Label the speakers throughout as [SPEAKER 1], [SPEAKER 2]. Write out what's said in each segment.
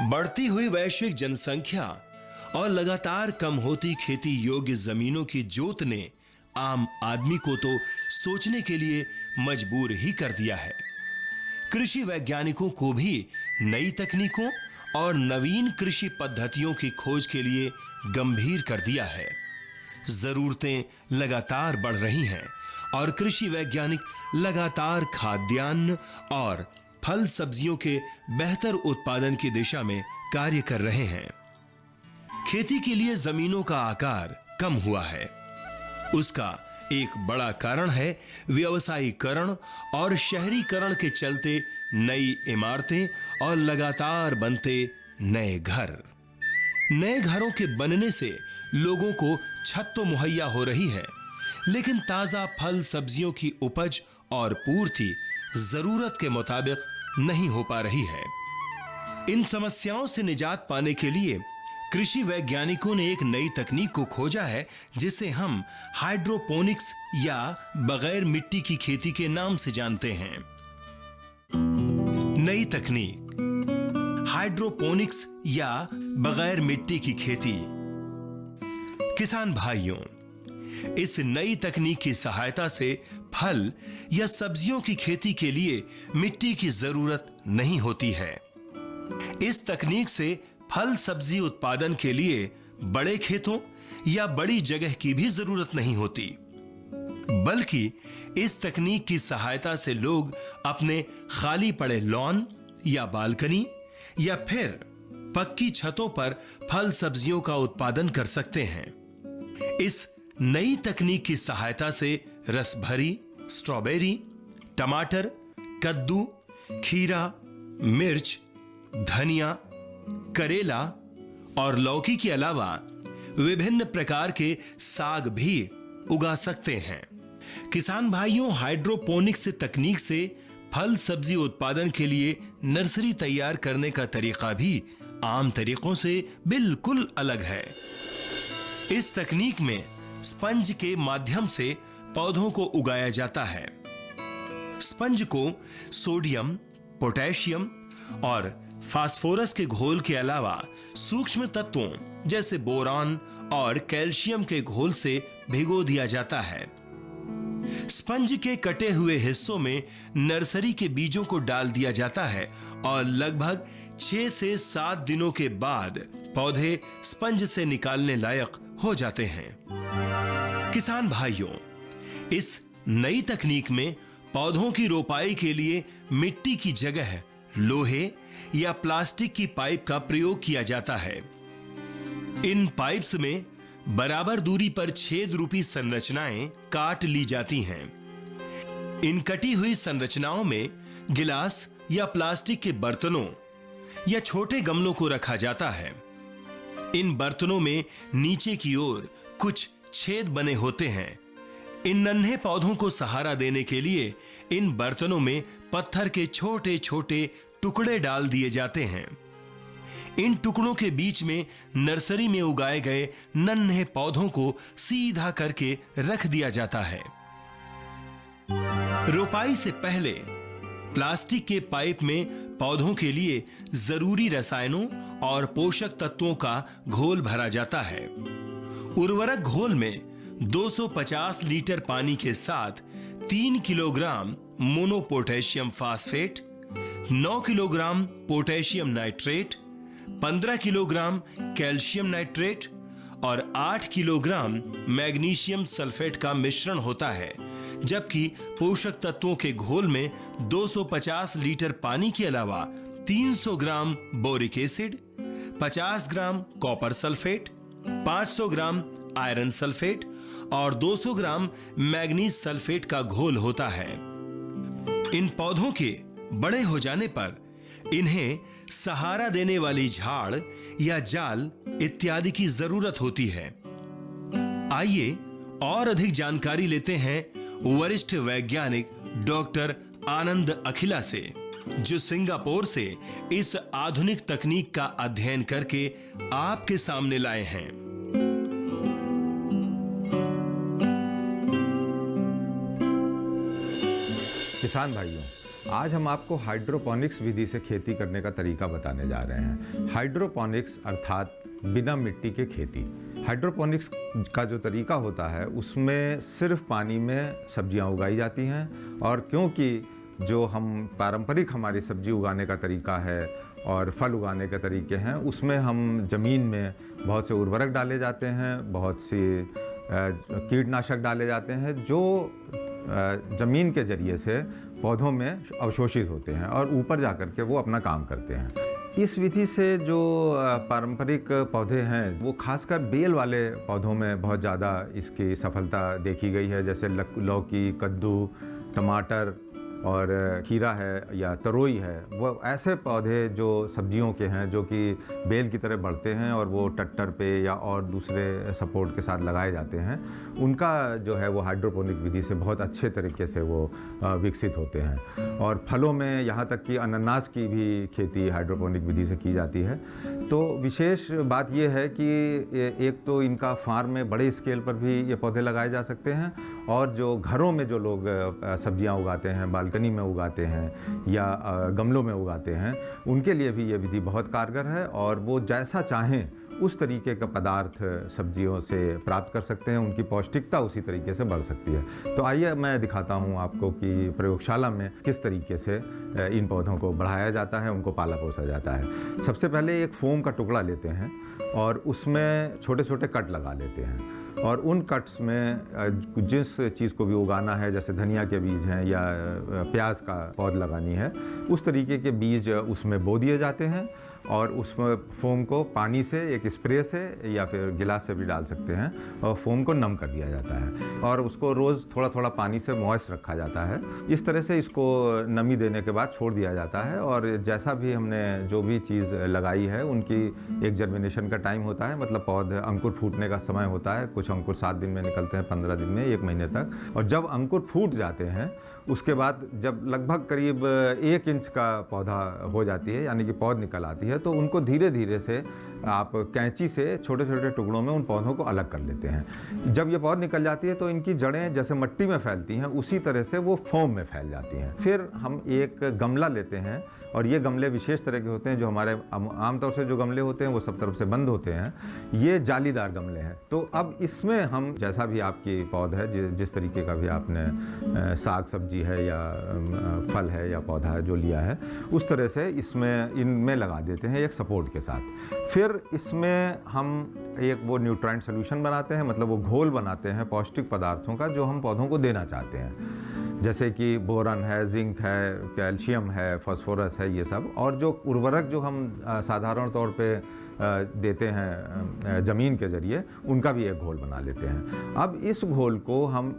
[SPEAKER 1] बढ़ती हुई वैश्विक जनसंख्या और लगातार कम होती खेती योग्य जमीनों की जोत ने आम आदमी को तो सोचने के लिए मजबूर ही कर दिया है। कृषि वैज्ञानिकों को भी नई तकनीकों और नवीन कृषि पद्धतियों की खोज के लिए गंभीर कर दिया है। जरूरतें लगातार बढ़ रही हैं और कृषि वैज्ञानिक लगातार खाद्यान्न और फल सब्जियों के बेहतर उत्पादन की दिशा में कार्य कर रहे हैं। खेती के लिए जमीनों का आकार कम हुआ है। उसका एक बड़ा कारण है व्यवसायीकरण और शहरीकरण के चलते नई इमारतें और लगातार बनते नए घर। नए घरों के बनने से लोगों को छत तो मुहैया हो रही है, लेकिन ताजा फल सब्जियों की उपज और पूर्ति जरूरत के मुताबिक नहीं हो पा रही है। इन समस्याओं से निजात पाने के लिए कृषि वैज्ञानिकों ने एक नई तकनीक को खोजा है, जिसे हम हाइड्रोपोनिक्स या बगैर मिट्टी की खेती के नाम से जानते हैं। नई तकनीक हाइड्रोपोनिक्स या बगैर मिट्टी की खेती। किसान भाइयों, इस नई तकनीक की सहायता से फल या सब्जियों की खेती के लिए मिट्टी की जरूरत नहीं होती है। इस तकनीक से फल सब्जी उत्पादन के लिए बड़े खेतों या बड़ी जगह की भी जरूरत नहीं होती, बल्कि इस तकनीक की सहायता से लोग अपने खाली पड़े लॉन या बालकनी या फिर पक्की छतों पर फल सब्जियों का उत्पादन कर सकते हैं। इस नई तकनीक की सहायता से रसभरी, स्ट्रॉबेरी, टमाटर, कद्दू, खीरा, मिर्च, धनिया, करेला और लौकी के अलावा विभिन्न प्रकार के साग भी उगा सकते हैं। किसान भाइयों, हाइड्रोपोनिक्स तकनीक से फल सब्जी उत्पादन के लिए नर्सरी तैयार करने का तरीका भी आम तरीकों से बिल्कुल अलग है। इस तकनीक में स्पंज के माध्यम से पौधों को उगाया जाता है। स्पंज को सोडियम, पोटेशियम और फास्फोरस के घोल के अलावा सूक्ष्म तत्वों जैसे बोरान और कैल्शियम के घोल से भिगो दिया जाता है। स्पंज के कटे हुए हिस्सों में नर्सरी के बीजों को डाल दिया जाता है और लगभग 6 से 7 दिनों के बाद पौधे स्पंज से निकालने लायक हो जाते हैं। किसान भाइयों, इस नई तकनीक में पौधों की रोपाई के लिए मिट्टी की जगह लोहे या प्लास्टिक की पाइप का प्रयोग किया जाता है। इन पाइप्स में बराबर दूरी पर छेद रूपी संरचनाएं काट ली जाती हैं। इन कटी हुई संरचनाओं में गिलास या प्लास्टिक के बर्तनों या छोटे गमलों को रखा जाता है। इन बर्तनों में नीचे की ओर कुछ छेद बने होते हैं। इन नन्हे पौधों को सहारा देने के लिए इन बर्तनों में पत्थर के छोटे छोटे टुकड़े डाल दिए जाते हैं। इन टुकड़ों के बीच में नर्सरी में उगाए गए नन्हे पौधों को सीधा करके रख दिया जाता है। रोपाई से पहले प्लास्टिक के पाइप में पौधों के लिए जरूरी रसायनों और पोषक तत्वों का घोल भरा जाता है। उर्वरक घोल में 250 लीटर पानी के साथ 3 kilogram mono potassium phosphate, 9 kilogram potassium nitrate, 15 kilogram calcium nitrate और 8 किलोग्राम मैग्नीशियम सल्फेट का मिश्रण होता है, जबकि पोषक तत्वों के घोल में 250 लीटर पानी के अलावा 300 gram boric acid, 50 gram copper sulphate, 500 gram iron sulphate और 200 ग्राम मैग्नीज सल्फेट का घोल होता है। इन पौधों के बड़े हो जाने पर इन्हें सहारा देने वाली झाड़ या जाल इत्यादि की जरूरत होती है। आइए और अधिक जानकारी लेते हैं वरिष्ठ वैज्ञानिक डॉक्टर आनंद अखिला से, जो सिंगापुर से इस आधुनिक तकनीक का अध्ययन करके आपके सामने लाए हैं।
[SPEAKER 2] किसान भाइयों, आज हम आपको हाइड्रोपोनिक्स विधि से खेती करने का तरीका बताने जा रहे हैं। हाइड्रोपोनिक्स अर्थात बिना मिट्टी के खेती। हाइड्रोपोनिक्स का जो तरीका होता है उसमें सिर्फ पानी में सब्जियां उगाई जाती हैं, और क्योंकि जो हम पारंपरिक हमारी सब्जी उगाने का तरीका है और फल उगाने के तरीके हैं, उसमें हम ज़मीन में बहुत से उर्वरक डाले जाते हैं, बहुत सी कीटनाशक डाले जाते हैं जो ज़मीन के ज़रिए से पौधों में अवशोषित होते हैं और ऊपर जा कर के वो अपना काम करते हैं। इस विधि से जो पारंपरिक पौधे हैं वो खासकर बेल वाले पौधों में बहुत ज़्यादा इसकी सफलता देखी गई है, जैसे लौकी, कद्दू, टमाटर और खीरा है या तरोई है। वो ऐसे पौधे जो सब्जियों के हैं जो कि बेल की तरह बढ़ते हैं और वो टट्टर पे या और दूसरे सपोर्ट के साथ लगाए जाते हैं, उनका जो है वो हाइड्रोपोनिक विधि से बहुत अच्छे तरीके से वो विकसित होते हैं। और फलों में यहाँ तक कि अनानास की भी खेती हाइड्रोपोनिक विधि से की जाती है। तो विशेष बात ये है कि एक तो इनका फार्म में बड़े स्केल पर भी ये पौधे लगाए जा सकते हैं, और जो घरों में जो लोग सब्जियां उगाते हैं, बालकनी में उगाते हैं या गमलों में उगाते हैं, उनके लिए भी ये विधि बहुत कारगर है और वो जैसा चाहें उस तरीके का पदार्थ सब्जियों से प्राप्त कर सकते हैं, उनकी पौष्टिकता उसी तरीके से बढ़ सकती है। तो आइए मैं दिखाता हूँ आपको कि प्रयोगशाला में किस तरीके से इन पौधों को बढ़ाया जाता है, उनको पाला पोसा जाता है। सबसे पहले एक फोम का टुकड़ा लेते हैं और उसमें छोटे छोटे कट लगा लेते हैं, और उन कट्स में जिस चीज़ को भी उगाना है, जैसे धनिया के बीज हैं या प्याज का पौध लगानी है, उस तरीके के बीज उसमें बो दिए जाते हैं, और उसमें फोम को पानी से एक स्प्रे से या फिर गिलास से भी डाल सकते हैं, और फोम को नम कर दिया जाता है और उसको रोज़ थोड़ा थोड़ा पानी से मॉइस्ट रखा जाता है। इस तरह से इसको नमी देने के बाद छोड़ दिया जाता है, और जैसा भी हमने जो भी चीज़ लगाई है उनकी एक जर्मिनेशन का टाइम होता है, मतलब पौधे अंकुर फूटने का समय होता है। कुछ अंकुर 7 दिन में निकलते हैं, 15 दिन में, 1 महीने तक। और जब अंकुर फूट जाते हैं उसके बाद जब लगभग करीब 1 इंच का पौधा हो जाती है, यानी कि पौध निकल आती है, तो उनको धीरे धीरे से आप कैंची से छोटे छोटे टुकड़ों में उन पौधों को अलग कर लेते हैं। जब ये पौध निकल जाती है तो इनकी जड़ें जैसे मिट्टी में फैलती हैं उसी तरह से वो फोम में फैल जाती हैं। फिर हम एक गमला लेते हैं, और ये गमले विशेष तरह के होते हैं। जो हमारे आमतौर से जो गमले होते हैं वो सब तरफ से बंद होते हैं, ये जालीदार गमले हैं। तो अब इसमें हम जैसा भी आपकी पौध है, जिस तरीके का भी आपने साग सब्जी है या फल है या पौधा है जो लिया है, उस तरह से इसमें इनमें लगा देते हैं एक सपोर्ट के साथ। फिर इसमें हम एक वो न्यूट्राइंट सोल्यूशन बनाते हैं, मतलब वो घोल बनाते हैं पौष्टिक पदार्थों का जो हम पौधों को देना चाहते हैं, जैसे कि बोरन है, जिंक है, कैल्शियम है, फास्फोरस है, ये सब। और जो उर्वरक जो हम साधारण तौर पे देते हैं ज़मीन के ज़रिए, उनका भी एक घोल बना लेते हैं। अब इस घोल को हम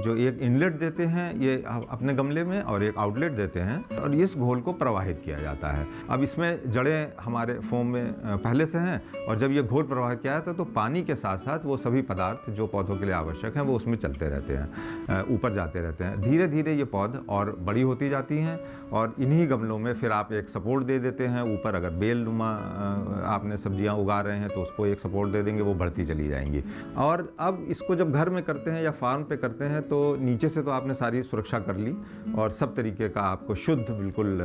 [SPEAKER 2] जो एक इनलेट देते हैं ये अपने गमले में, और एक आउटलेट देते हैं, और इस घोल को प्रवाहित किया जाता है। अब इसमें जड़ें हमारे फोम में पहले से हैं, और जब ये घोल प्रवाहित किया जाता है तो पानी के साथ साथ वो सभी पदार्थ जो पौधों के लिए आवश्यक हैं वो उसमें चलते रहते हैं, ऊपर जाते रहते हैं। धीरे धीरे ये पौध और बड़ी होती जाती हैं, और इन्हीं गमलों में फिर आप एक सपोर्ट दे देते हैं ऊपर। अगर बेलनुमा आपने सब्जियां उगा रहे हैं तो उसको एक सपोर्ट दे देंगे, वो बढ़ती चली जाएंगी। और अब इसको जब घर में करते हैं या फार्म पे करते हैं तो नीचे से तो आपने सारी सुरक्षा कर ली, और सब तरीके का आपको शुद्ध बिल्कुल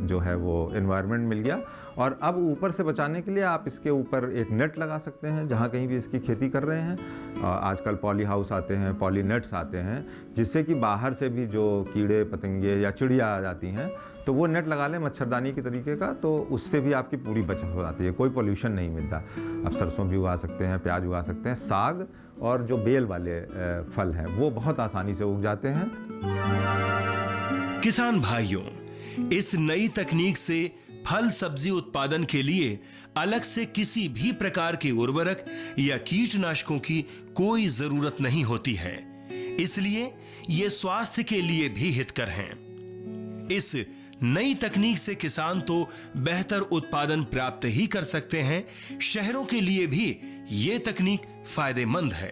[SPEAKER 2] जो है वो एनवायरनमेंट मिल गया। और अब ऊपर से बचाने के लिए आप इसके ऊपर एक नेट लगा सकते हैं जहाँ कहीं भी इसकी खेती कर रहे हैं। आजकल पॉली हाउस आते हैं, पॉली नेट्स आते हैं, जिससे कि बाहर से भी जो कीड़े पतंगे या चिड़िया आ जाती हैं तो वो नेट लगा लें मच्छरदानी के तरीके का, तो उससे भी आपकी पूरी बचत हो जाती है, कोई पोल्यूशन नहीं मिलता। आप सरसों भी उगा सकते हैं, प्याज उगा सकते हैं, साग और जो बेल वाले फल हैं वो बहुत आसानी से उग जाते हैं।
[SPEAKER 1] किसान भाइयों, इस नई तकनीक से फल सब्जी उत्पादन के लिए अलग से किसी भी प्रकार के उर्वरक या कीटनाशकों की कोई जरूरत नहीं होती है, इसलिए ये स्वास्थ्य के लिए भी हितकर हैं। इस नई तकनीक से किसान तो बेहतर उत्पादन प्राप्त ही कर सकते हैं, शहरों के लिए भी ये तकनीक फायदेमंद है।